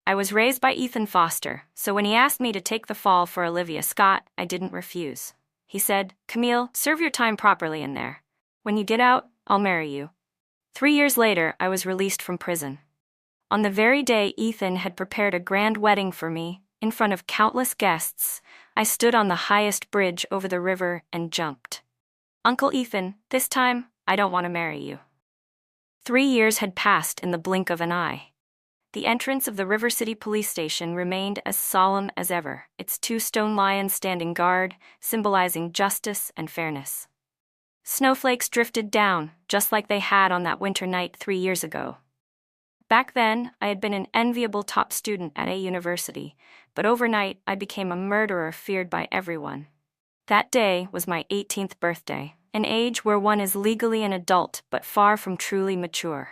I was raised by Ethan Foster, so when he asked me to take the fall for Olivia Scott, I didn't refuse. He said, "Camille, serve your time properly in there. When you get out, I'll marry you." 3 years later, I was released from prison. On the very day Ethan had prepared a grand wedding for me, in front of countless guests, I stood on the highest bridge over the river and jumped. "Uncle Ethan, this time, I don't want to marry you." 3 years had passed in the blink of an eye. The entrance of the River City Police Station remained as solemn as ever, its 2 stone lions standing guard, symbolizing justice and fairness. Snowflakes drifted down, just like they had on that winter night 3 years ago. Back then, I had been an enviable top student at a university, but overnight I became a murderer feared by everyone. That day was my 18th birthday, an age where one is legally an adult but far from truly mature.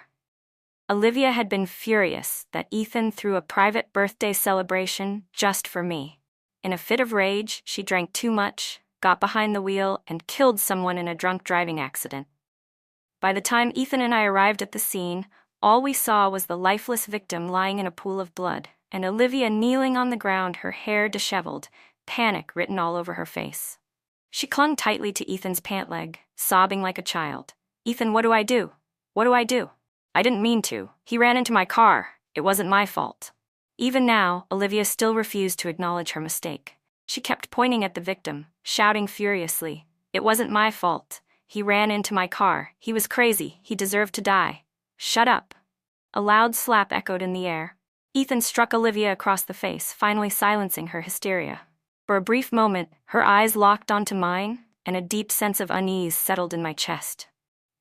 Olivia had been furious that Ethan threw a private birthday celebration just for me. In a fit of rage, she drank too much, got behind the wheel, and killed someone in a drunk driving accident. By the time Ethan and I arrived at the scene, all we saw was the lifeless victim lying in a pool of blood, and Olivia kneeling on the ground, her hair disheveled, panic written all over her face. She clung tightly to Ethan's pant leg, sobbing like a child. "Ethan, what do I do? What do I do? I didn't mean to. He ran into my car. It wasn't my fault." Even now, Olivia still refused to acknowledge her mistake. She kept pointing at the victim, shouting furiously, "It wasn't my fault. He ran into my car. He was crazy. He deserved to die." "Shut up." A loud slap echoed in the air. Ethan struck Olivia across the face, finally silencing her hysteria. For a brief moment, her eyes locked onto mine, and a deep sense of unease settled in my chest.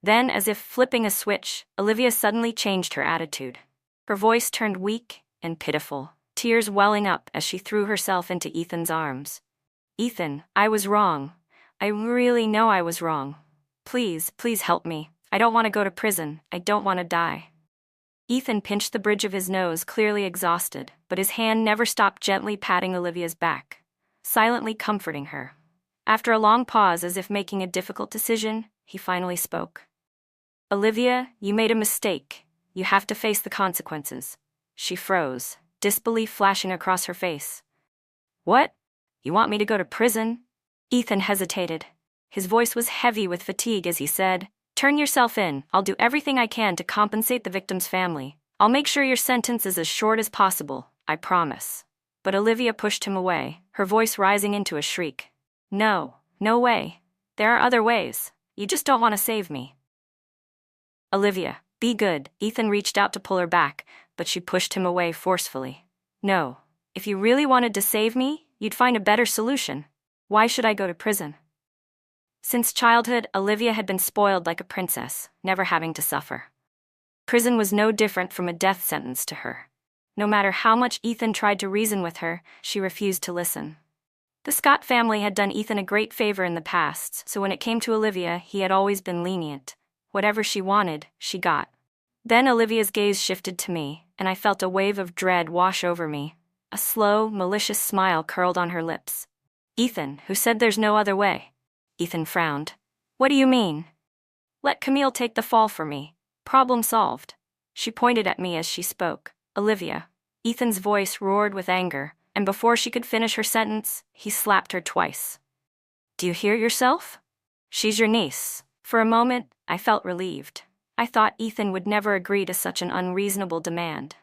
Then, as if flipping a switch, Olivia suddenly changed her attitude. Her voice turned weak and pitiful, tears welling up as she threw herself into Ethan's arms. "Ethan, I was wrong. I really know I was wrong. Please, please help me. I don't want to go to prison. I don't want to die." Ethan pinched the bridge of his nose, clearly exhausted, but his hand never stopped gently patting Olivia's back, silently comforting her. After a long pause, as if making a difficult decision, he finally spoke. "Olivia, you made a mistake. You have to face the consequences." She froze, disbelief flashing across her face. "What? You want me to go to prison?" Ethan hesitated. His voice was heavy with fatigue as he said, "Turn yourself in. I'll do everything I can to compensate the victim's family. I'll make sure your sentence is as short as possible, I promise." But Olivia pushed him away, her voice rising into a shriek. "No, no way. There are other ways. You just don't want to save me." "Olivia, be good." Ethan reached out to pull her back, but she pushed him away forcefully. "No. If you really wanted to save me, you'd find a better solution. Why should I go to prison?" Since childhood, Olivia had been spoiled like a princess, never having to suffer. Prison was no different from a death sentence to her. No matter how much Ethan tried to reason with her, she refused to listen. The Scott family had done Ethan a great favor in the past, so when it came to Olivia, he had always been lenient. Whatever she wanted, she got. Then Olivia's gaze shifted to me, and I felt a wave of dread wash over me. A slow, malicious smile curled on her lips. "Ethan, who said there's no other way?" Ethan frowned. "What do you mean?" "Let Camille take the fall for me. Problem solved." She pointed at me as she spoke. "Olivia." Ethan's voice roared with anger, and before she could finish her sentence, he slapped her twice. "Do you hear yourself? She's your niece." For a moment, I felt relieved. I thought Ethan would never agree to such an unreasonable demand.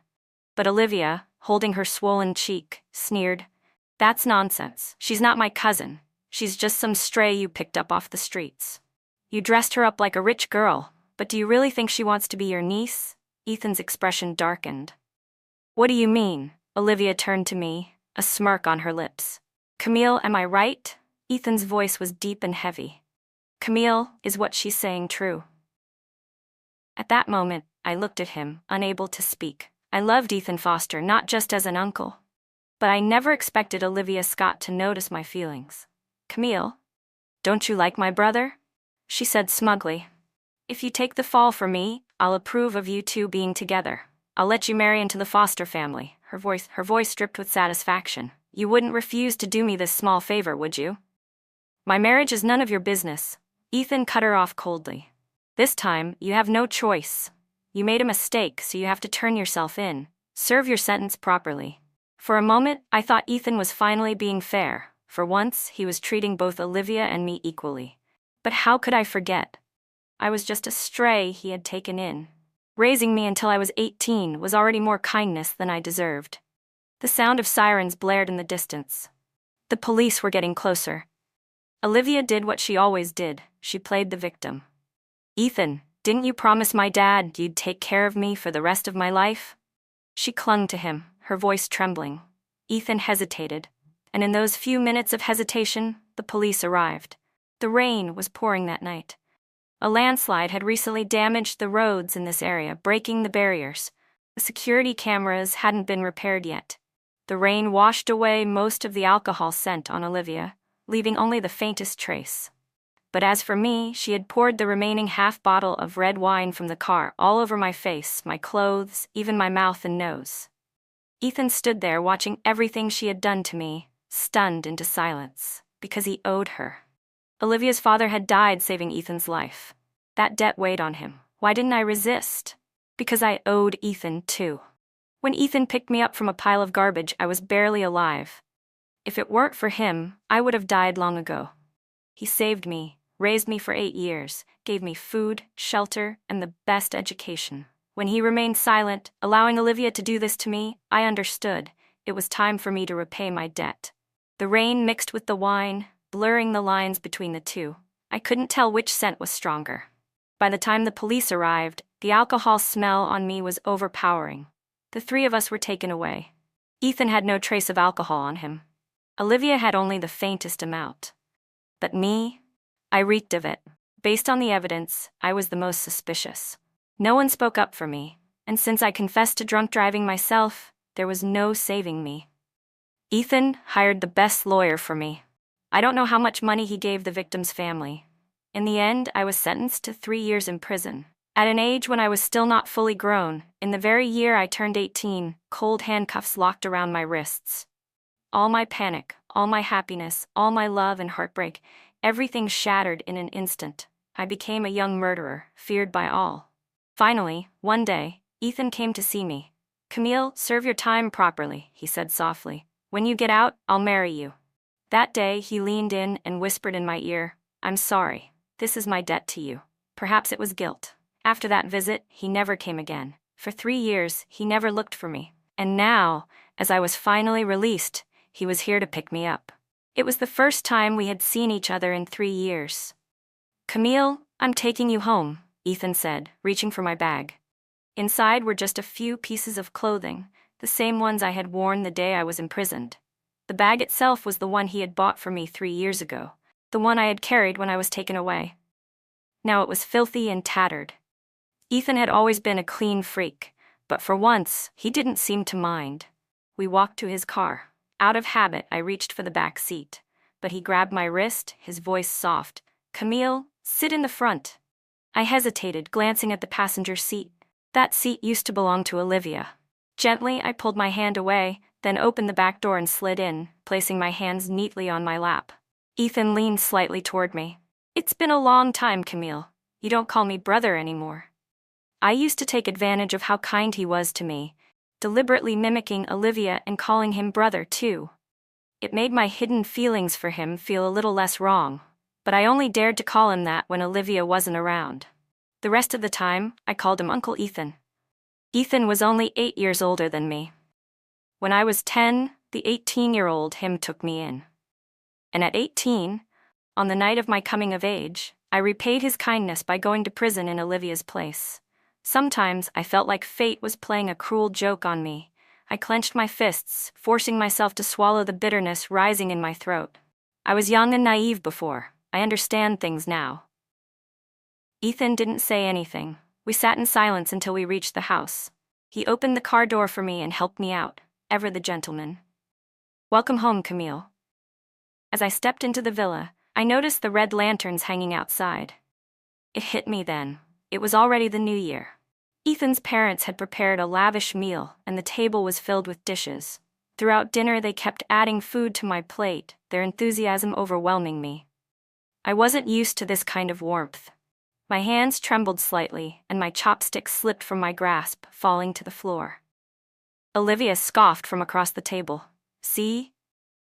But Olivia, holding her swollen cheek, sneered, "That's nonsense. She's not my cousin. She's just some stray you picked up off the streets. You dressed her up like a rich girl, but do you really think she wants to be your niece?" Ethan's expression darkened. "What do you mean?" Olivia turned to me, a smirk on her lips. "Camille, am I right?" Ethan's voice was deep and heavy. "Camille, is what she's saying true?" At that moment, I looked at him, unable to speak. I loved Ethan Foster not just as an uncle, but I never expected Olivia Scott to notice my feelings. "Camille, don't you like my brother?" she said smugly. "If you take the fall for me, I'll approve of you two being together. I'll let you marry into the Foster family." Her voice dripped with satisfaction. "You wouldn't refuse to do me this small favor, would you?" "My marriage is none of your business." Ethan cut her off coldly. "This time, you have no choice. You made a mistake, so you have to turn yourself in. Serve your sentence properly. For a moment, I thought Ethan was finally being fair. For once, he was treating both Olivia and me equally. But how could I forget? I was just a stray he had taken in. Raising me until I was 18 was already more kindness than I deserved. The sound of sirens blared in the distance. The police were getting closer. Olivia did what she always did. She played the victim. Ethan, didn't you promise my dad you'd take care of me for the rest of my life? She clung to him, her voice trembling. Ethan hesitated, and in those few minutes of hesitation, the police arrived. The rain was pouring that night. A landslide had recently damaged the roads in this area, breaking the barriers. The security cameras hadn't been repaired yet. The rain washed away most of the alcohol scent on Olivia, leaving only the faintest trace. But as for me, she had poured the remaining half-bottle of red wine from the car all over my face, my clothes, even my mouth and nose. Ethan stood there watching everything she had done to me, stunned into silence, because he owed her. Olivia's father had died saving Ethan's life. That debt weighed on him. Why didn't I resist? Because I owed Ethan too. When Ethan picked me up from a pile of garbage, I was barely alive. If it weren't for him, I would have died long ago. He saved me, raised me for 8 years, gave me food, shelter, and the best education. When he remained silent, allowing Olivia to do this to me, I understood. It was time for me to repay my debt. The rain mixed with the wine, blurring the lines between the two. I couldn't tell which scent was stronger. By the time the police arrived, the alcohol smell on me was overpowering. The 3 of us were taken away. Ethan had no trace of alcohol on him. Olivia had only the faintest amount. But me? I reeked of it. Based on the evidence, I was the most suspicious. No one spoke up for me, and since I confessed to drunk driving myself, there was no saving me. Ethan hired the best lawyer for me. I don't know how much money he gave the victim's family. In the end, I was sentenced to 3 years in prison. At an age when I was still not fully grown, in the very year I turned 18, cold handcuffs locked around my wrists. All my panic, all my happiness, all my love and heartbreak, everything shattered in an instant. I became a young murderer, feared by all. Finally, one day, Ethan came to see me. "Camille, serve your time properly," he said softly. "When you get out, I'll marry you." That day, he leaned in and whispered in my ear, "I'm sorry. This is my debt to you." Perhaps it was guilt. After that visit, he never came again. For 3 years, he never looked for me. And now, as I was finally released, he was here to pick me up. It was the first time we had seen each other in 3 years. "Camille, I'm taking you home," Ethan said, reaching for my bag. Inside were just a few pieces of clothing, the same ones I had worn the day I was imprisoned. The bag itself was the one he had bought for me 3 years ago, the one I had carried when I was taken away. Now it was filthy and tattered. Ethan had always been a clean freak, but for once, he didn't seem to mind. We walked to his car. Out of habit, I reached for the back seat, but he grabbed my wrist, his voice soft. "Camille, sit in the front." I hesitated, glancing at the passenger seat. That seat used to belong to Olivia. Gently, I pulled my hand away, then opened the back door and slid in, placing my hands neatly on my lap. Ethan leaned slightly toward me. "It's been a long time, Camille. You don't call me brother anymore." I used to take advantage of how kind he was to me, deliberately mimicking Olivia and calling him brother too. It made my hidden feelings for him feel a little less wrong, but I only dared to call him that when Olivia wasn't around. The rest of the time, I called him Uncle Ethan. Ethan was only 8 years older than me. When I was 10, the 18-year-old him took me in. And at 18, on the night of my coming of age, I repaid his kindness by going to prison in Olivia's place. Sometimes I felt like fate was playing a cruel joke on me. I clenched my fists, forcing myself to swallow the bitterness rising in my throat. I was young and naive before. I understand things now. Ethan didn't say anything. We sat in silence until we reached the house. He opened the car door for me and helped me out, ever the gentleman. "Welcome home, Camille." As I stepped into the villa, I noticed the red lanterns hanging outside. It hit me then. It was already the new year. Ethan's parents had prepared a lavish meal, and the table was filled with dishes. Throughout dinner, they kept adding food to my plate, their enthusiasm overwhelming me. I wasn't used to this kind of warmth. My hands trembled slightly, and my chopsticks slipped from my grasp, falling to the floor. Olivia scoffed from across the table. See?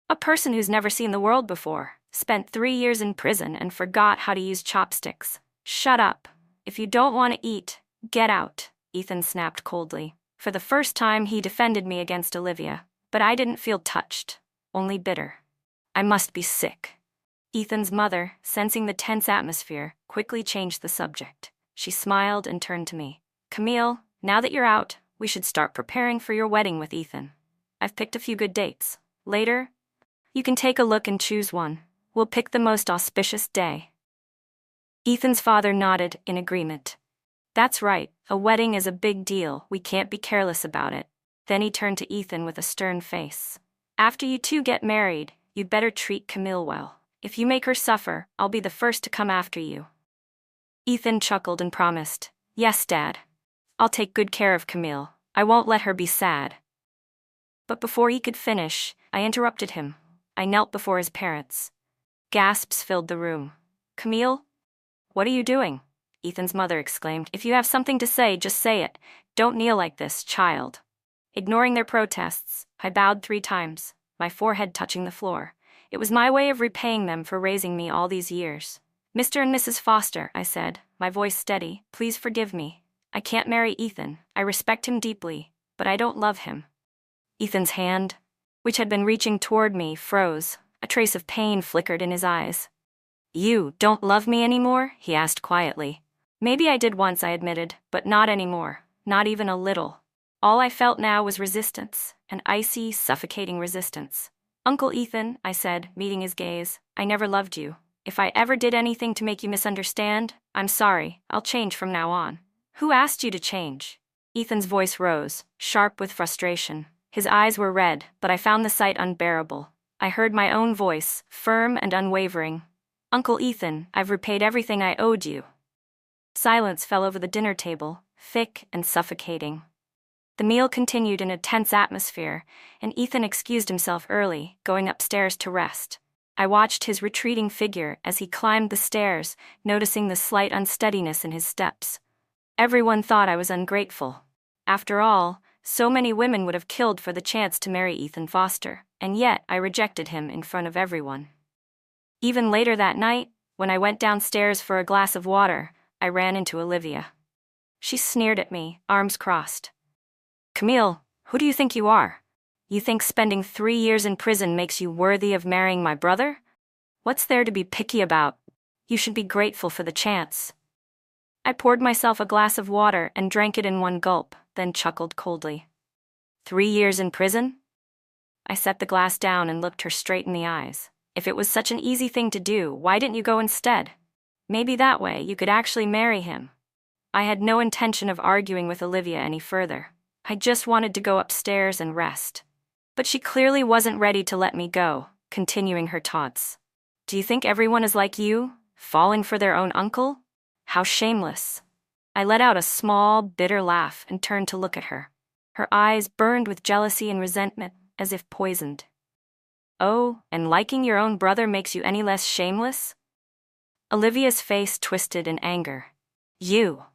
A person who's never seen the world before, spent 3 years in prison and forgot how to use chopsticks. Shut up. If you don't want to eat, get out, Ethan snapped coldly. For the first time, he defended me against Olivia, but I didn't feel touched, only bitter. I must be sick. Ethan's mother, sensing the tense atmosphere, quickly changed the subject. She smiled and turned to me. Camille, now that you're out, we should start preparing for your wedding with Ethan. I've picked a few good dates. Later, you can take a look and choose one. We'll pick the most auspicious day. Ethan's father nodded in agreement. That's right, a wedding is a big deal. We can't be careless about it. Then he turned to Ethan with a stern face. After you two get married, you'd better treat Camille well. If you make her suffer, I'll be the first to come after you. Ethan chuckled and promised, Yes, Dad. I'll take good care of Camille. I won't let her be sad. But before he could finish, I interrupted him. I knelt before his parents. Gasps filled the room. Camille? What are you doing? Ethan's mother exclaimed. If you have something to say, just say it. Don't kneel like this, child. Ignoring their protests, I bowed 3 times, my forehead touching the floor. It was my way of repaying them for raising me all these years. Mr. and Mrs. Foster, I said, my voice steady, please forgive me. I can't marry Ethan. I respect him deeply, but I don't love him. Ethan's hand, which had been reaching toward me, froze. A trace of pain flickered in his eyes. You don't love me anymore? He asked quietly. Maybe I did once, I admitted, but not anymore, not even a little. All I felt now was resistance, an icy, suffocating resistance. Uncle Ethan, I said, meeting his gaze, I never loved you. If I ever did anything to make you misunderstand, I'm sorry, I'll change from now on. Who asked you to change? Ethan's voice rose, sharp with frustration. His eyes were red, but I found the sight unbearable. I heard my own voice, firm and unwavering. Uncle Ethan, I've repaid everything I owed you. Silence fell over the dinner table, thick and suffocating. The meal continued in a tense atmosphere, and Ethan excused himself early, going upstairs to rest. I watched his retreating figure as he climbed the stairs, noticing the slight unsteadiness in his steps. Everyone thought I was ungrateful. After all, so many women would have killed for the chance to marry Ethan Foster, and yet I rejected him in front of everyone. Even later that night, when I went downstairs for a glass of water, I ran into Olivia. She sneered at me, arms crossed. Camille, who do you think you are? You think spending 3 years in prison makes you worthy of marrying my brother? What's there to be picky about? You should be grateful for the chance. I poured myself a glass of water and drank it in one gulp, then chuckled coldly. 3 years in prison? I set the glass down and looked her straight in the eyes. If it was such an easy thing to do, why didn't you go instead? Maybe that way you could actually marry him. I had no intention of arguing with Olivia any further. I just wanted to go upstairs and rest. But she clearly wasn't ready to let me go, continuing her taunts. Do you think everyone is like you, falling for their own uncle? How shameless. I let out a small, bitter laugh and turned to look at her. Her eyes burned with jealousy and resentment, as if poisoned. Oh, and liking your own brother makes you any less shameless? Olivia's face twisted in anger. You.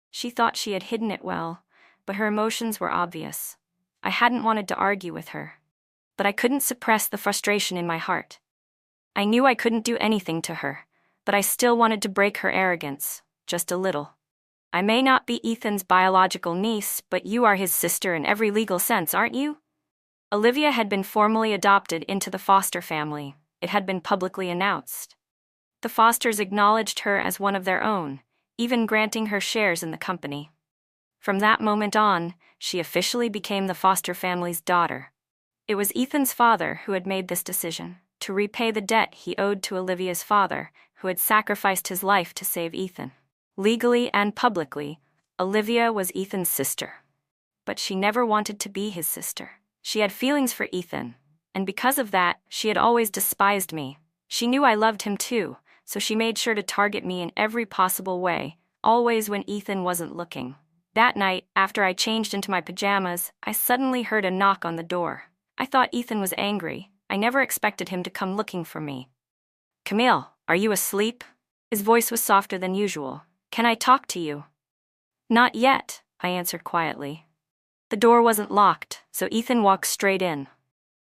She thought she had hidden it well, but her emotions were obvious. I hadn't wanted to argue with her, but I couldn't suppress the frustration in my heart. I knew I couldn't do anything to her, but I still wanted to break her arrogance, just a little. I may not be Ethan's biological niece, but you are his sister in every legal sense, aren't you? Olivia had been formally adopted into the Foster family. It had been publicly announced. The Fosters acknowledged her as one of their own, even granting her shares in the company. From that moment on, she officially became the Foster family's daughter. It was Ethan's father who had made this decision, to repay the debt he owed to Olivia's father, who had sacrificed his life to save Ethan. Legally and publicly, Olivia was Ethan's sister. But she never wanted to be his sister. She had feelings for Ethan, and because of that, she had always despised me. She knew I loved him too, so she made sure to target me in every possible way, always when Ethan wasn't looking. That night, after I changed into my pajamas, I suddenly heard a knock on the door. I thought Ethan was angry. I never expected him to come looking for me. Camille, are you asleep? His voice was softer than usual. Can I talk to you? Not yet, I answered quietly. The door wasn't locked, so Ethan walked straight in.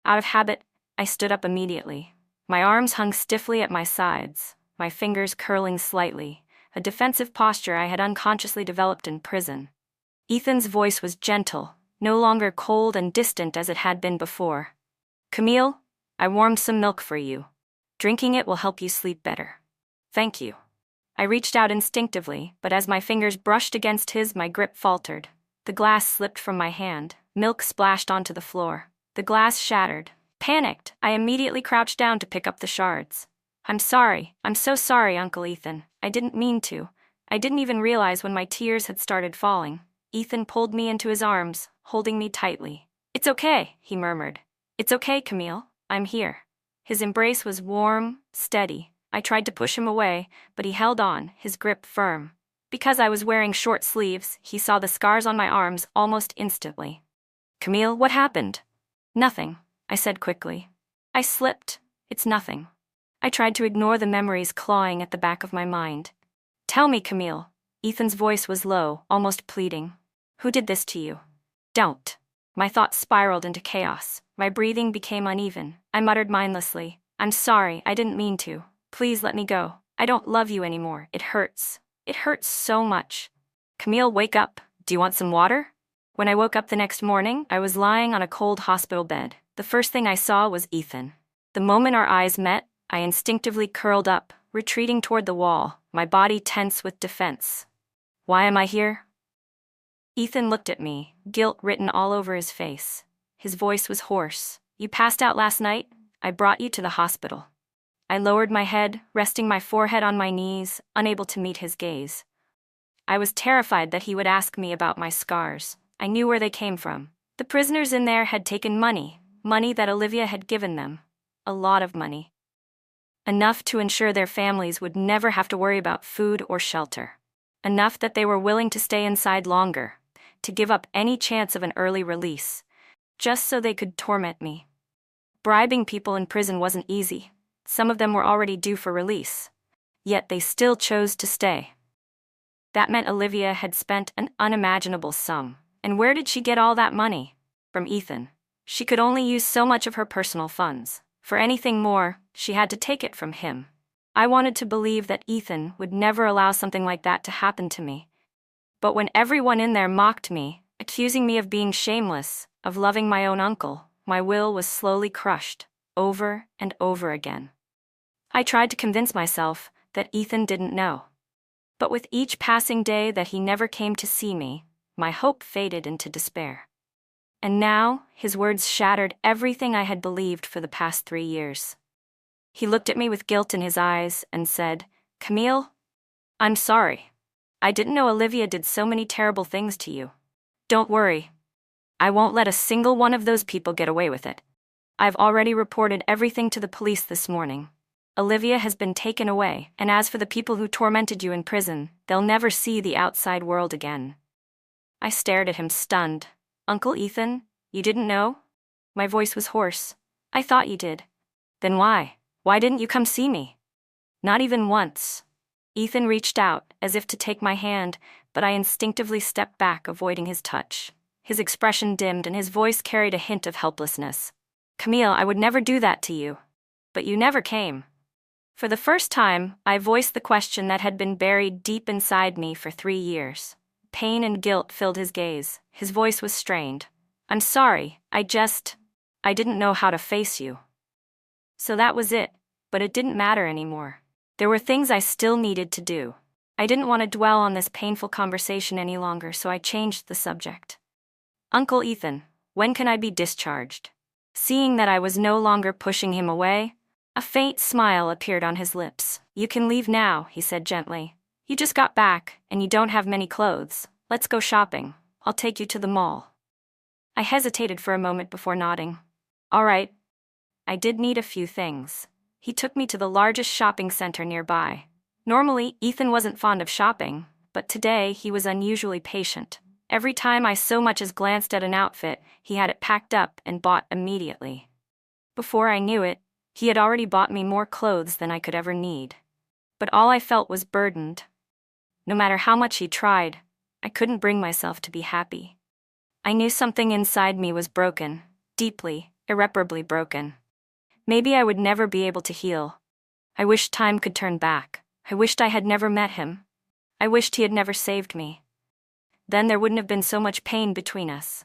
Out of habit, I stood up immediately. My arms hung stiffly at my sides, my fingers curling slightly, a defensive posture I had unconsciously developed in prison. Ethan's voice was gentle, no longer cold and distant as it had been before. "Camille, I warmed some milk for you. Drinking it will help you sleep better." "Thank you." I reached out instinctively, but as my fingers brushed against his, my grip faltered. The glass slipped from my hand, milk splashed onto the floor. The glass shattered. Panicked, I immediately crouched down to pick up the shards. I'm so sorry, Uncle Ethan. I didn't mean to. I didn't even realize when my tears had started falling." Ethan pulled me into his arms, holding me tightly. "It's okay," he murmured. "It's okay, Camille. I'm here." His embrace was warm, steady. I tried to push him away, but he held on, his grip firm. Because I was wearing short sleeves, he saw the scars on my arms almost instantly. "Camille, what happened?" "Nothing," I said quickly. "I slipped. It's nothing." I tried to ignore the memories clawing at the back of my mind. "Tell me, Camille." Ethan's voice was low, almost pleading. "Who did this to you?" "Don't." My thoughts spiraled into chaos. My breathing became uneven. I muttered mindlessly, "I'm sorry, I didn't mean to. Please let me go. I don't love you anymore. It hurts. It hurts so much." "Camille, wake up. Do you want some water?" When I woke up the next morning, I was lying on a cold hospital bed. The first thing I saw was Ethan. The moment our eyes met, I instinctively curled up, retreating toward the wall, my body tense with defense. "Why am I here?" Ethan looked at me, guilt written all over his face. His voice was hoarse. "You passed out last night. I brought you to the hospital." I lowered my head, resting my forehead on my knees, unable to meet his gaze. I was terrified that he would ask me about my scars. I knew where they came from. The prisoners in there had taken money that Olivia had given them. A lot of money. Enough to ensure their families would never have to worry about food or shelter. Enough that they were willing to stay inside longer, to give up any chance of an early release, just so they could torment me. Bribing people in prison wasn't easy. Some of them were already due for release. Yet they still chose to stay. That meant Olivia had spent an unimaginable sum. And where did she get all that money? From Ethan. She could only use so much of her personal funds. For anything more, she had to take it from him. I wanted to believe that Ethan would never allow something like that to happen to me. But when everyone in there mocked me, accusing me of being shameless, of loving my own uncle, my will was slowly crushed, over and over again. I tried to convince myself that Ethan didn't know. But with each passing day that he never came to see me, my hope faded into despair. And now, his words shattered everything I had believed for the past 3 years. He looked at me with guilt in his eyes and said, "Camille, I'm sorry. I didn't know Olivia did so many terrible things to you. Don't worry. I won't let a single one of those people get away with it. I've already reported everything to the police this morning. Olivia has been taken away, and as for the people who tormented you in prison, they'll never see the outside world again." I stared at him stunned. "Uncle Ethan, you didn't know?" My voice was hoarse. "I thought you did." "Then why? Why didn't you come see me?" "Not even once." Ethan reached out, as if to take my hand, but I instinctively stepped back, avoiding his touch. His expression dimmed and his voice carried a hint of helplessness. "Camille, I would never do that to you. But you never came." For the first time, I voiced the question that had been buried deep inside me for 3 years. Pain and guilt filled his gaze. His voice was strained. "I'm sorry, I didn't know how to face you." So that was it, but it didn't matter anymore. There were things I still needed to do. I didn't want to dwell on this painful conversation any longer, so I changed the subject. "Uncle Ethan, when can I be discharged?" Seeing that I was no longer pushing him away, a faint smile appeared on his lips. "You can leave now," he said gently. "You just got back, and you don't have many clothes. Let's go shopping. I'll take you to the mall." I hesitated for a moment before nodding. "All right." I did need a few things. He took me to the largest shopping center nearby. Normally, Ethan wasn't fond of shopping, but today he was unusually patient. Every time I so much as glanced at an outfit, he had it packed up and bought immediately. Before I knew it, he had already bought me more clothes than I could ever need. But all I felt was burdened. No matter how much he tried, I couldn't bring myself to be happy. I knew something inside me was broken, deeply, irreparably broken. Maybe I would never be able to heal. I wished time could turn back. I wished I had never met him. I wished he had never saved me. Then there wouldn't have been so much pain between us.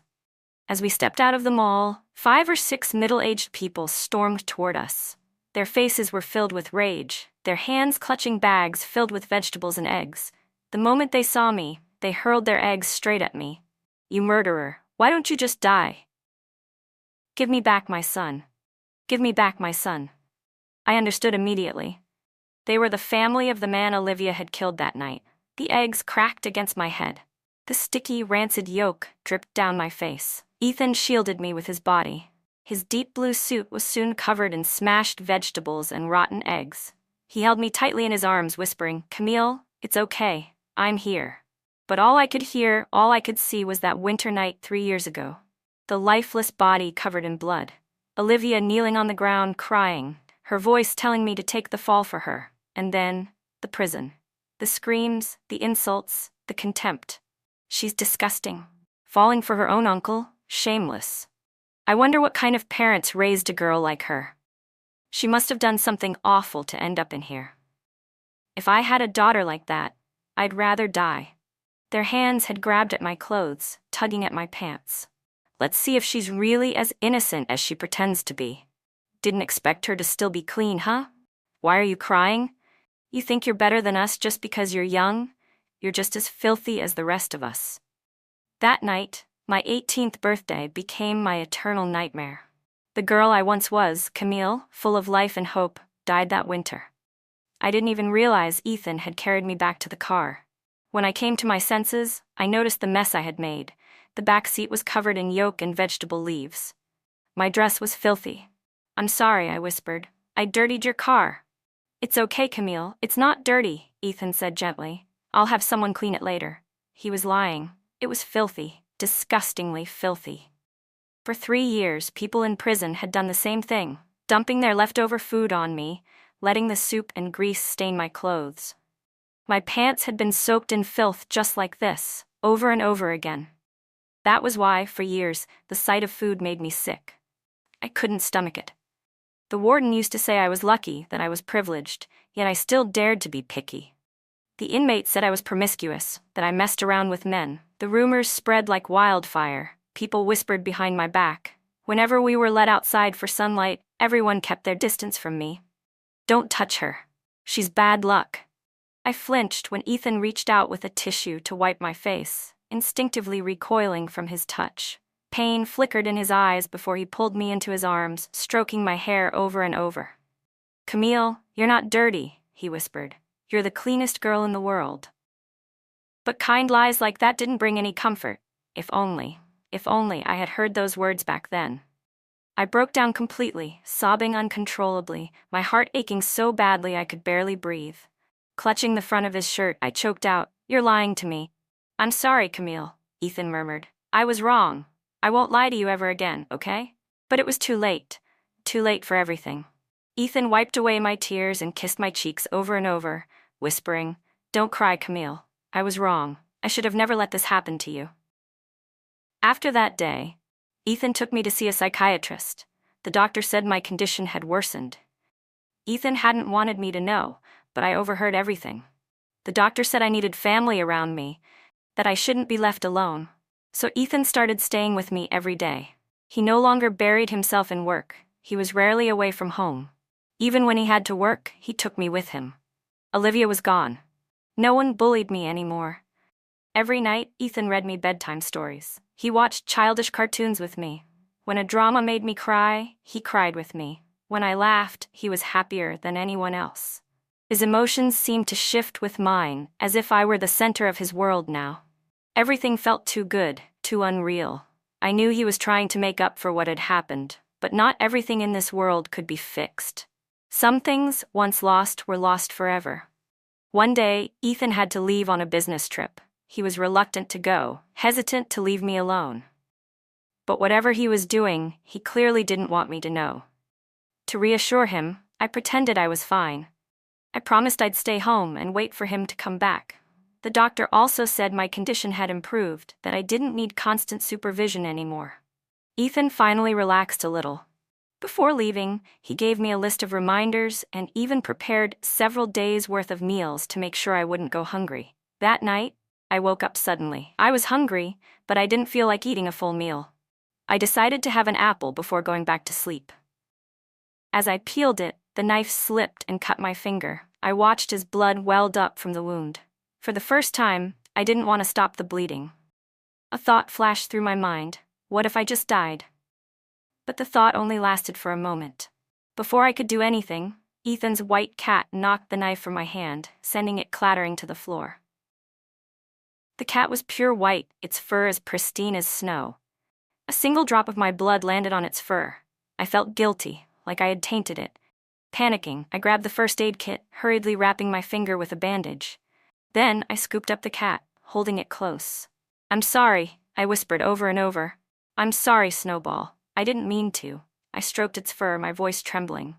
As we stepped out of the mall, 5 or 6 middle-aged people stormed toward us. Their faces were filled with rage, their hands clutching bags filled with vegetables and eggs. The moment they saw me, they hurled their eggs straight at me. "You murderer, why don't you just die? Give me back my son. Give me back my son." I understood immediately. They were the family of the man Olivia had killed that night. The eggs cracked against my head. The sticky, rancid yolk dripped down my face. Ethan shielded me with his body. His deep blue suit was soon covered in smashed vegetables and rotten eggs. He held me tightly in his arms, whispering, "Camille, it's okay. I'm here." But all I could hear, all I could see was that winter night 3 years ago. The lifeless body covered in blood. Olivia kneeling on the ground, crying, her voice telling me to take the fall for her. And then, the prison. The screams, the insults, the contempt. "She's disgusting. Falling for her own uncle, shameless. I wonder what kind of parents raised a girl like her. She must have done something awful to end up in here. If I had a daughter like that, I'd rather die." Their hands had grabbed at my clothes, tugging at my pants. "Let's see if she's really as innocent as she pretends to be. Didn't expect her to still be clean, huh? Why are you crying? You think you're better than us just because you're young? You're just as filthy as the rest of us." That night, my 18th birthday, became my eternal nightmare. The girl I once was, Camille, full of life and hope, died that winter. I didn't even realize Ethan had carried me back to the car. When I came to my senses, I noticed the mess I had made. The back seat was covered in yolk and vegetable leaves. My dress was filthy. "I'm sorry," I whispered. "I dirtied your car." "It's okay, Camille. It's not dirty," Ethan said gently. "I'll have someone clean it later." He was lying. It was filthy, disgustingly filthy. For 3 years, people in prison had done the same thing, dumping their leftover food on me, letting the soup and grease stain my clothes. My pants had been soaked in filth just like this, over and over again. That was why, for years, the sight of food made me sick. I couldn't stomach it. The warden used to say I was lucky, that I was privileged, yet I still dared to be picky. The inmates said I was promiscuous, that I messed around with men. The rumors spread like wildfire. People whispered behind my back. Whenever we were let outside for sunlight, everyone kept their distance from me. "Don't touch her. She's bad luck." I flinched when Ethan reached out with a tissue to wipe my face, instinctively recoiling from his touch. Pain flickered in his eyes before he pulled me into his arms, stroking my hair over and over. "Camille, you're not dirty," he whispered. "You're the cleanest girl in the world." But kind lies like that didn't bring any comfort. If only I had heard those words back then. I broke down completely, sobbing uncontrollably, my heart aching so badly I could barely breathe. Clutching the front of his shirt, I choked out, "You're lying to me." "I'm sorry, Camille," Ethan murmured. "I was wrong. I won't lie to you ever again, okay?" But it was too late. Too late for everything. Ethan wiped away my tears and kissed my cheeks over and over, whispering, "Don't cry, Camille. I was wrong. I should have never let this happen to you." After that day, Ethan took me to see a psychiatrist. The doctor said my condition had worsened. Ethan hadn't wanted me to know, but I overheard everything. The doctor said I needed family around me, that I shouldn't be left alone. So Ethan started staying with me every day. He no longer buried himself in work. He was rarely away from home. Even when he had to work, he took me with him. Olivia was gone. No one bullied me anymore. Every night, Ethan read me bedtime stories. He watched childish cartoons with me. When a drama made me cry, he cried with me. When I laughed, he was happier than anyone else. His emotions seemed to shift with mine, as if I were the center of his world now. Everything felt too good, too unreal. I knew he was trying to make up for what had happened, but not everything in this world could be fixed. Some things, once lost, were lost forever. One day, Ethan had to leave on a business trip. He was reluctant to go, hesitant to leave me alone. But whatever he was doing, he clearly didn't want me to know. To reassure him, I pretended I was fine. I promised I'd stay home and wait for him to come back. The doctor also said my condition had improved, that I didn't need constant supervision anymore. Ethan finally relaxed a little. Before leaving, he gave me a list of reminders and even prepared several days' worth of meals to make sure I wouldn't go hungry. That night, I woke up suddenly. I was hungry, but I didn't feel like eating a full meal. I decided to have an apple before going back to sleep. As I peeled it, the knife slipped and cut my finger. I watched as blood welled up from the wound. For the first time, I didn't want to stop the bleeding. A thought flashed through my mind. What if I just died? But the thought only lasted for a moment. Before I could do anything, Ethan's white cat knocked the knife from my hand, sending it clattering to the floor. The cat was pure white, its fur as pristine as snow. A single drop of my blood landed on its fur. I felt guilty, like I had tainted it. Panicking, I grabbed the first aid kit, hurriedly wrapping my finger with a bandage. Then I scooped up the cat, holding it close. "I'm sorry," I whispered over and over. "I'm sorry, Snowball. I didn't mean to." I stroked its fur, my voice trembling.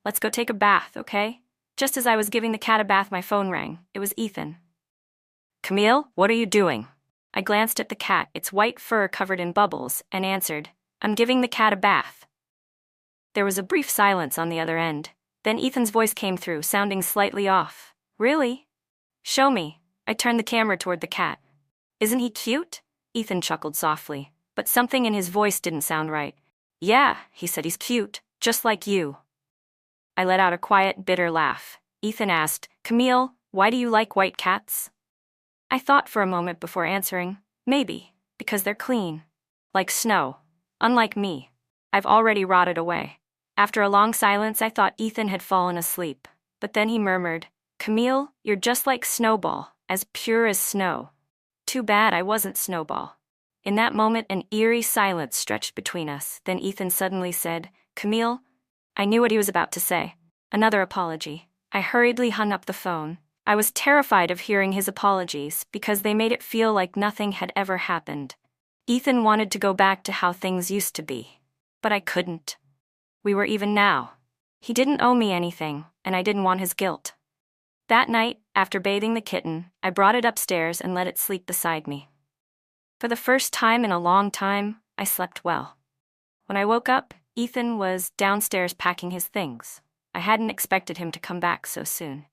"Let's go take a bath, okay?" Just as I was giving the cat a bath, my phone rang. It was Ethan. "Camille, what are you doing?" I glanced at the cat, its white fur covered in bubbles, and answered, "I'm giving the cat a bath." There was a brief silence on the other end. Then Ethan's voice came through, sounding slightly off. "Really? Show me." I turned the camera toward the cat. "Isn't he cute?" Ethan chuckled softly, but something in his voice didn't sound right. "Yeah," he said, "he's cute, just like you." I let out a quiet, bitter laugh. Ethan asked, "Camille, why do you like white cats?" I thought for a moment before answering. Maybe, because they're clean. Like snow. Unlike me. I've already rotted away. After a long silence, I thought Ethan had fallen asleep. But then he murmured, "Camille, you're just like Snowball, as pure as snow." Too bad I wasn't Snowball. In that moment, an eerie silence stretched between us. Then Ethan suddenly said, "Camille." I knew what he was about to say. Another apology. I hurriedly hung up the phone. I was terrified of hearing his apologies because they made it feel like nothing had ever happened. Ethan wanted to go back to how things used to be. But I couldn't. We were even now. He didn't owe me anything, and I didn't want his guilt. That night, after bathing the kitten, I brought it upstairs and let it sleep beside me. For the first time in a long time, I slept well. When I woke up, Ethan was downstairs packing his things. I hadn't expected him to come back so soon.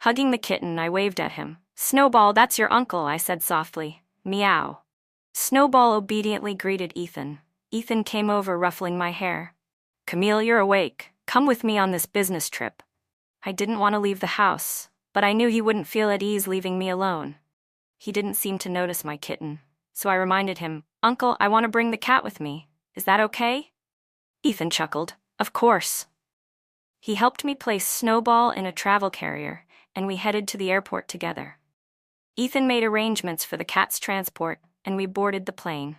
Hugging the kitten, I waved at him. "Snowball, that's your uncle," I said softly. "Meow." Snowball obediently greeted Ethan. Ethan came over, ruffling my hair. "Camille, you're awake. Come with me on this business trip." I didn't want to leave the house, but I knew he wouldn't feel at ease leaving me alone. He didn't seem to notice my kitten, so I reminded him, "Uncle, I want to bring the cat with me. Is that okay?" Ethan chuckled. "Of course." He helped me place Snowball in a travel carrier, and we headed to the airport together. Ethan made arrangements for the cat's transport, and we boarded the plane.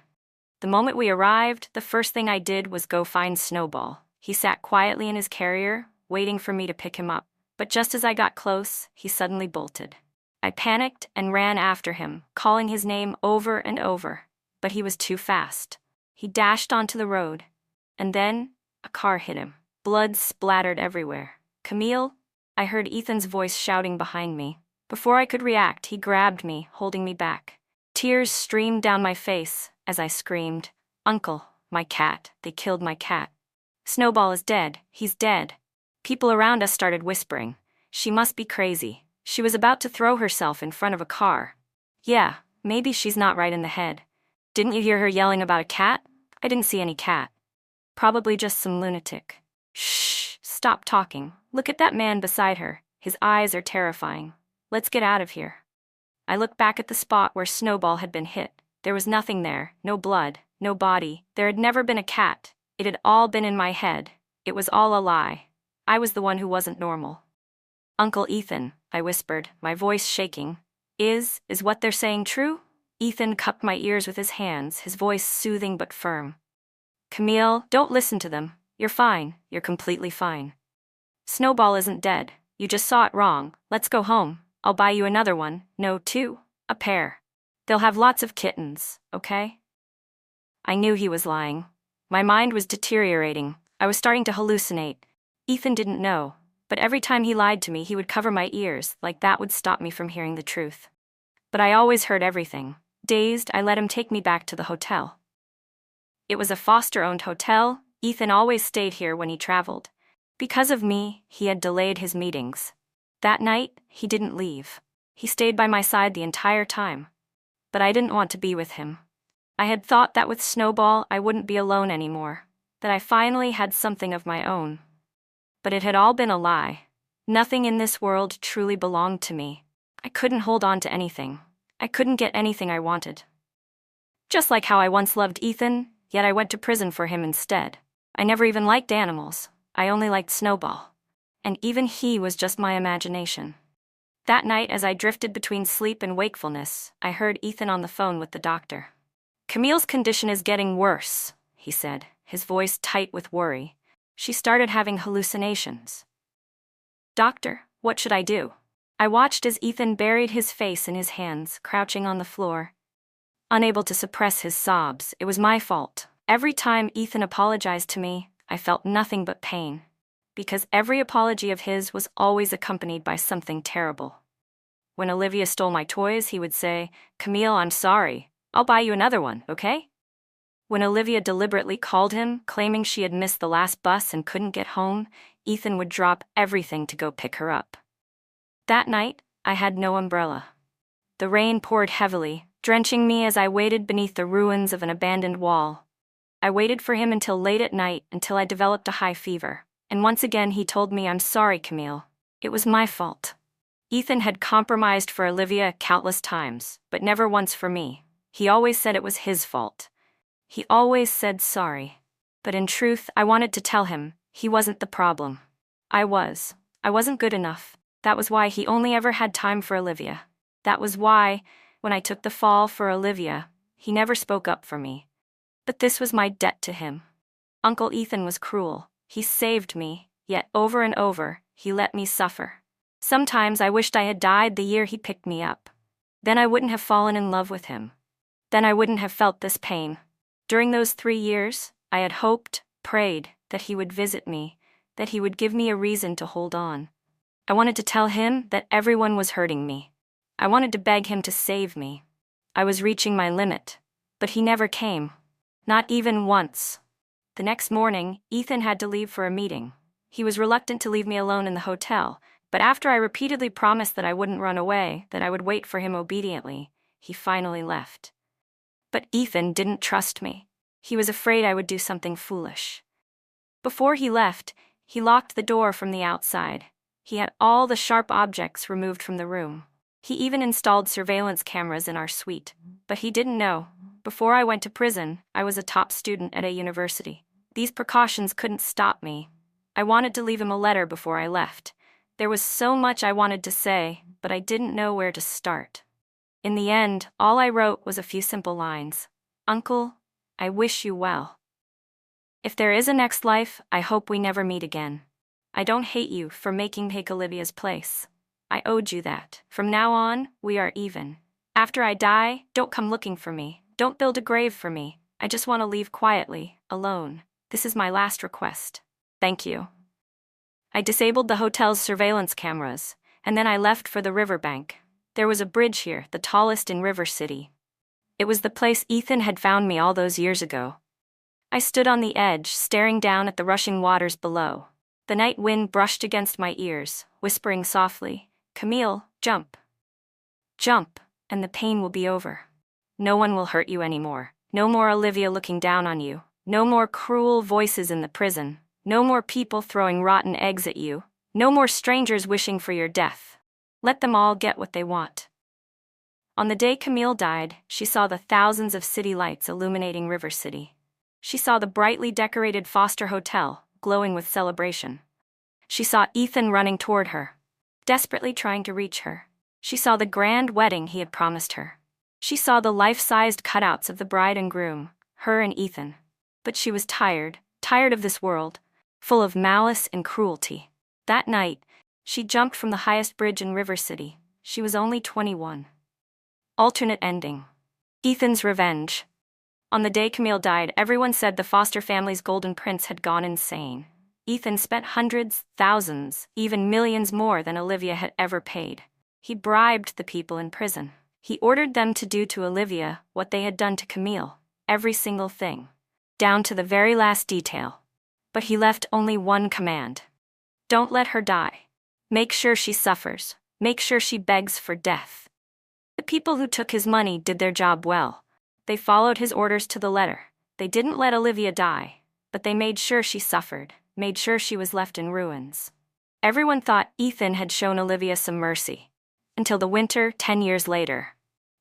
The moment we arrived, the first thing I did was go find Snowball. He sat quietly in his carrier, waiting for me to pick him up. But just as I got close, he suddenly bolted. I panicked and ran after him, calling his name over and over. But he was too fast. He dashed onto the road. And then, a car hit him. Blood splattered everywhere. "Camille?" I heard Ethan's voice shouting behind me. Before I could react, he grabbed me, holding me back. Tears streamed down my face as I screamed, "Uncle, my cat, they killed my cat. Snowball is dead, he's dead." People around us started whispering, "She must be crazy. She was about to throw herself in front of a car." "Yeah, maybe she's not right in the head. Didn't you hear her yelling about a cat?" "I didn't see any cat. Probably just some lunatic." "Shh, stop talking. Look at that man beside her. His eyes are terrifying. Let's get out of here." I looked back at the spot where Snowball had been hit. There was nothing there, no blood, no body. There had never been a cat. It had all been in my head. It was all a lie. I was the one who wasn't normal. "Uncle Ethan," I whispered, my voice shaking. Is what they're saying true?" Ethan cupped my ears with his hands, his voice soothing but firm. "Camille, don't listen to them. You're fine. You're completely fine. Snowball isn't dead. You just saw it wrong. Let's go home. I'll buy you another one. No, two. A pair. They'll have lots of kittens, okay?" I knew he was lying. My mind was deteriorating. I was starting to hallucinate. Ethan didn't know, but every time he lied to me, he would cover my ears, like that would stop me from hearing the truth. But I always heard everything. Dazed, I let him take me back to the hotel. It was a Foster-owned hotel. Ethan always stayed here when he traveled. Because of me, he had delayed his meetings. That night, he didn't leave. He stayed by my side the entire time. But I didn't want to be with him. I had thought that with Snowball I wouldn't be alone anymore, that I finally had something of my own. But it had all been a lie. Nothing in this world truly belonged to me. I couldn't hold on to anything. I couldn't get anything I wanted. Just like how I once loved Ethan, yet I went to prison for him instead. I never even liked animals. I only liked Snowball. And even he was just my imagination. That night, as I drifted between sleep and wakefulness, I heard Ethan on the phone with the doctor. "Camille's condition is getting worse," he said, his voice tight with worry. "She started having hallucinations." "Doctor, what should I do?" I watched as Ethan buried his face in his hands, crouching on the floor. Unable to suppress his sobs, it was my fault. Every time Ethan apologized to me, I felt nothing but pain. Because every apology of his was always accompanied by something terrible. When Olivia stole my toys, he would say, "Camille, I'm sorry. I'll buy you another one, okay?" When Olivia deliberately called him, claiming she had missed the last bus and couldn't get home, Ethan would drop everything to go pick her up. That night, I had no umbrella. The rain poured heavily, drenching me as I waited beneath the ruins of an abandoned wall. I waited for him until late at night, until I developed a high fever. And once again he told me, "I'm sorry, Camille. It was my fault." Ethan had compromised for Olivia countless times, but never once for me. He always said it was his fault. He always said sorry. But in truth, I wanted to tell him, he wasn't the problem. I was. I wasn't good enough. That was why he only ever had time for Olivia. That was why, when I took the fall for Olivia, he never spoke up for me. But this was my debt to him. Uncle Ethan was cruel. He saved me, yet over and over, he let me suffer. Sometimes I wished I had died the year he picked me up. Then I wouldn't have fallen in love with him. Then I wouldn't have felt this pain. During those 3 years, I had hoped, prayed, that he would visit me, that he would give me a reason to hold on. I wanted to tell him that everyone was hurting me. I wanted to beg him to save me. I was reaching my limit, but he never came. Not even once. The next morning, Ethan had to leave for a meeting. He was reluctant to leave me alone in the hotel, but after I repeatedly promised that I wouldn't run away, that I would wait for him obediently, he finally left. But Ethan didn't trust me. He was afraid I would do something foolish. Before he left, he locked the door from the outside. He had all the sharp objects removed from the room. He even installed surveillance cameras in our suite. But he didn't know. Before I went to prison, I was a top student at a university. These precautions couldn't stop me. I wanted to leave him a letter before I left. There was so much I wanted to say, but I didn't know where to start. In the end, all I wrote was a few simple lines. "Uncle, I wish you well. If there is a next life, I hope we never meet again. I don't hate you for making me take Olivia's place. I owed you that. From now on, we are even. After I die, don't come looking for me. Don't build a grave for me. I just want to leave quietly, alone. This is my last request. Thank you." I disabled the hotel's surveillance cameras, and then I left for the riverbank. There was a bridge here, the tallest in River City. It was the place Ethan had found me all those years ago. I stood on the edge, staring down at the rushing waters below. The night wind brushed against my ears, whispering softly, "Camille, jump. Jump, and the pain will be over. No one will hurt you anymore. No more Olivia looking down on you. No more cruel voices in the prison. No more people throwing rotten eggs at you. No more strangers wishing for your death. Let them all get what they want." On the day Camille died, she saw the thousands of city lights illuminating River City. She saw the brightly decorated Foster Hotel, glowing with celebration. She saw Ethan running toward her, desperately trying to reach her. She saw the grand wedding he had promised her. She saw the life-sized cutouts of the bride and groom, her and Ethan. But she was tired of this world, full of malice and cruelty. That night, she jumped from the highest bridge in River City. She was only 21. Alternate ending. Ethan's revenge. On the day Camille died, everyone said the Foster family's golden prince had gone insane. Ethan spent hundreds, thousands, even millions more than Olivia had ever paid. He bribed the people in prison. He ordered them to do to Olivia what they had done to Camille, every single thing, down to the very last detail. But he left only one command. Don't let her die. Make sure she suffers. Make sure she begs for death. The people who took his money did their job well. They followed his orders to the letter. They didn't let Olivia die, but they made sure she suffered, made sure she was left in ruins. Everyone thought Ethan had shown Olivia some mercy. Until the winter 10 years later.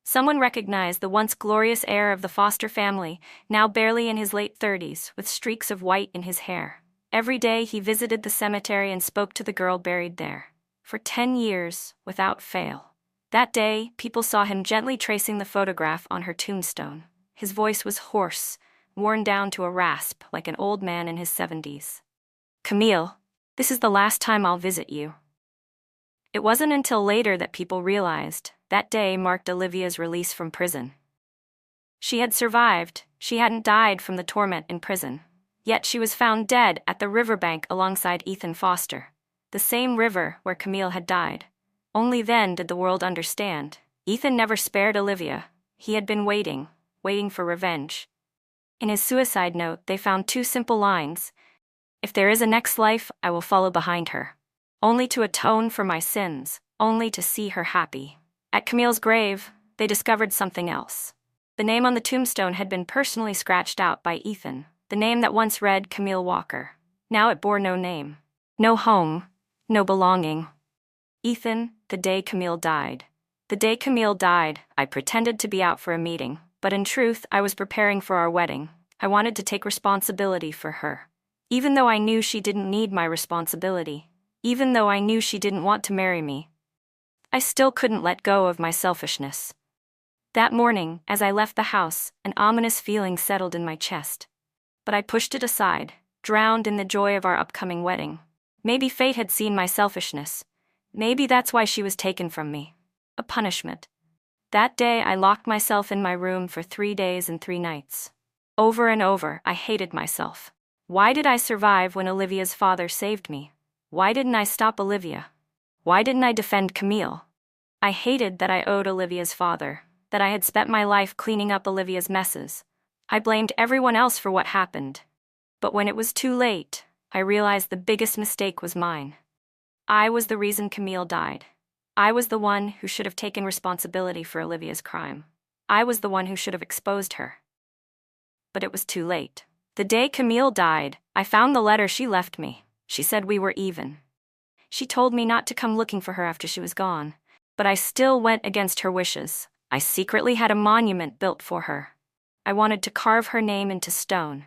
Someone recognized the once glorious heir of the Foster family, now barely in his late 30s, with streaks of white in his hair. Every day he visited the cemetery and spoke to the girl buried there. For 10 years, without fail. That day, people saw him gently tracing the photograph on her tombstone. His voice was hoarse, worn down to a rasp like an old man in his 70s. Camille, this is the last time I'll visit you. It wasn't until later that people realized that day marked Olivia's release from prison. She had survived, she hadn't died from the torment in prison. Yet she was found dead at the riverbank alongside Ethan Foster, the same river where Camille had died. Only then did the world understand. Ethan never spared Olivia. He had been waiting for revenge. In his suicide note, they found 2 simple lines. If there is a next life, I will follow behind her. Only to atone for my sins, only to see her happy. At Camille's grave, they discovered something else. The name on the tombstone had been personally scratched out by Ethan, the name that once read Camille Walker. Now it bore no name, no home, no belonging. Ethan, the day Camille died. The day Camille died, I pretended to be out for a meeting, but in truth, I was preparing for our wedding. I wanted to take responsibility for her. Even though I knew she didn't need my responsibility. Even though I knew she didn't want to marry me. I still couldn't let go of my selfishness. That morning, as I left the house, an ominous feeling settled in my chest. But I pushed it aside, drowned in the joy of our upcoming wedding. Maybe fate had seen my selfishness. Maybe that's why she was taken from me. A punishment. That day I locked myself in my room for 3 days and 3 nights. Over and over, I hated myself. Why did I survive when Olivia's father saved me? Why didn't I stop Olivia? Why didn't I defend Camille? I hated that I owed Olivia's father, that I had spent my life cleaning up Olivia's messes. I blamed everyone else for what happened. But when it was too late, I realized the biggest mistake was mine. I was the reason Camille died. I was the one who should have taken responsibility for Olivia's crime. I was the one who should have exposed her. But it was too late. The day Camille died, I found the letter she left me. She said we were even. She told me not to come looking for her after she was gone. But I still went against her wishes. I secretly had a monument built for her. I wanted to carve her name into stone.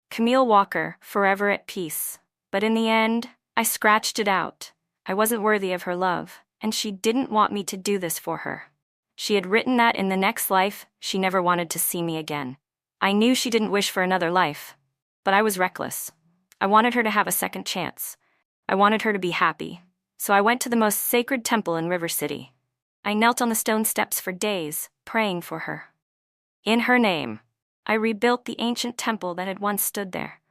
Camille Walker, forever at peace. But in the end, I scratched it out. I wasn't worthy of her love, and she didn't want me to do this for her. She had written that in the next life, she never wanted to see me again. I knew she didn't wish for another life. But I was reckless. I wanted her to have a second chance. I wanted her to be happy. So I went to the most sacred temple in River City. I knelt on the stone steps for days, praying for her. In her name, I rebuilt the ancient temple that had once stood there.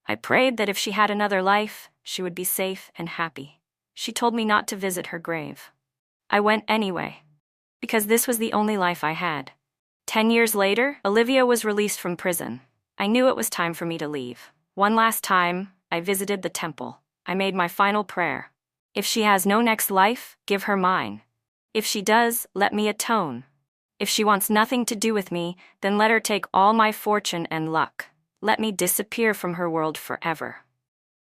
I prayed that if she had another life, she would be safe and happy. She told me not to visit her grave. I went anyway, because this was the only life I had. 10 years later, Olivia was released from prison. I knew it was time for me to leave. One last time, I visited the temple. I made my final prayer. If she has no next life, give her mine. If she does, let me atone. If she wants nothing to do with me, then let her take all my fortune and luck. Let me disappear from her world forever.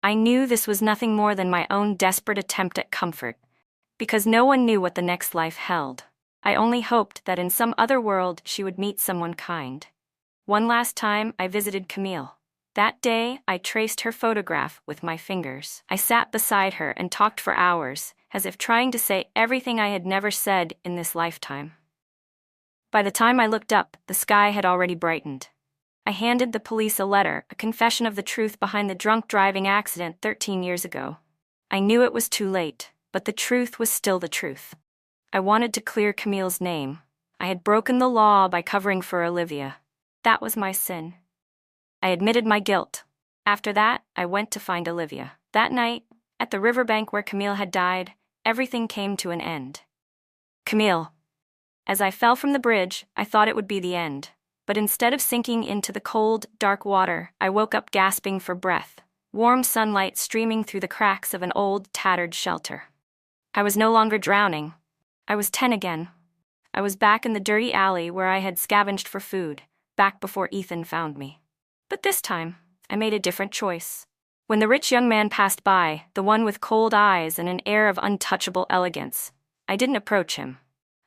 I knew this was nothing more than my own desperate attempt at comfort, because no one knew what the next life held. I only hoped that in some other world she would meet someone kind. One last time, I visited Camille. That day, I traced her photograph with my fingers. I sat beside her and talked for hours, as if trying to say everything I had never said in this lifetime. By the time I looked up, the sky had already brightened. I handed the police a letter, a confession of the truth behind the drunk driving accident 13 years ago. I knew it was too late, but the truth was still the truth. I wanted to clear Camille's name. I had broken the law by covering for Olivia. That was my sin. I admitted my guilt. After that, I went to find Olivia. That night, at the riverbank where Camille had died, everything came to an end. Camille, As I fell from the bridge, I thought it would be the end. But instead of sinking into the cold, dark water, I woke up gasping for breath, warm sunlight streaming through the cracks of an old, tattered shelter. I was no longer drowning. I was 10 again. I was back in the dirty alley where I had scavenged for food, back before Ethan found me. But this time, I made a different choice. When the rich young man passed by, the one with cold eyes and an air of untouchable elegance, I didn't approach him.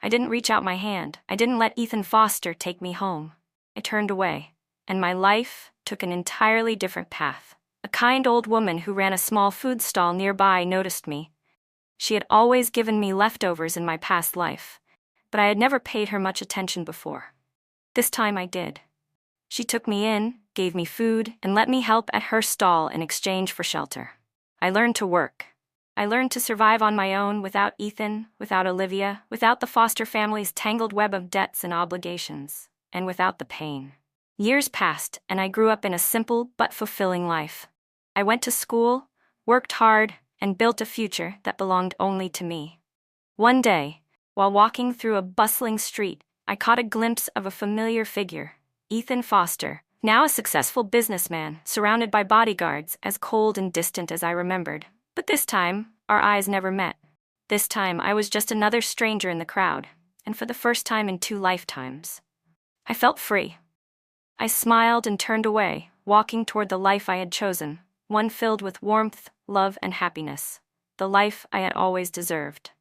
I didn't reach out my hand. I didn't let Ethan Foster take me home. I turned away, and my life took an entirely different path. A kind old woman who ran a small food stall nearby noticed me. She had always given me leftovers in my past life, but I had never paid her much attention before. This time I did. She took me in, gave me food, and let me help at her stall in exchange for shelter. I learned to work. I learned to survive on my own without Ethan, without Olivia, without the Foster family's tangled web of debts and obligations, and without the pain. Years passed, and I grew up in a simple but fulfilling life. I went to school, worked hard, and built a future that belonged only to me. One day, while walking through a bustling street, I caught a glimpse of a familiar figure, Ethan Foster, now a successful businessman, surrounded by bodyguards, as cold and distant as I remembered. But this time, our eyes never met. This time, I was just another stranger in the crowd, and for the first time in 2 lifetimes, I felt free. I smiled and turned away, walking toward the life I had chosen, one filled with warmth, love, and happiness, the life I had always deserved.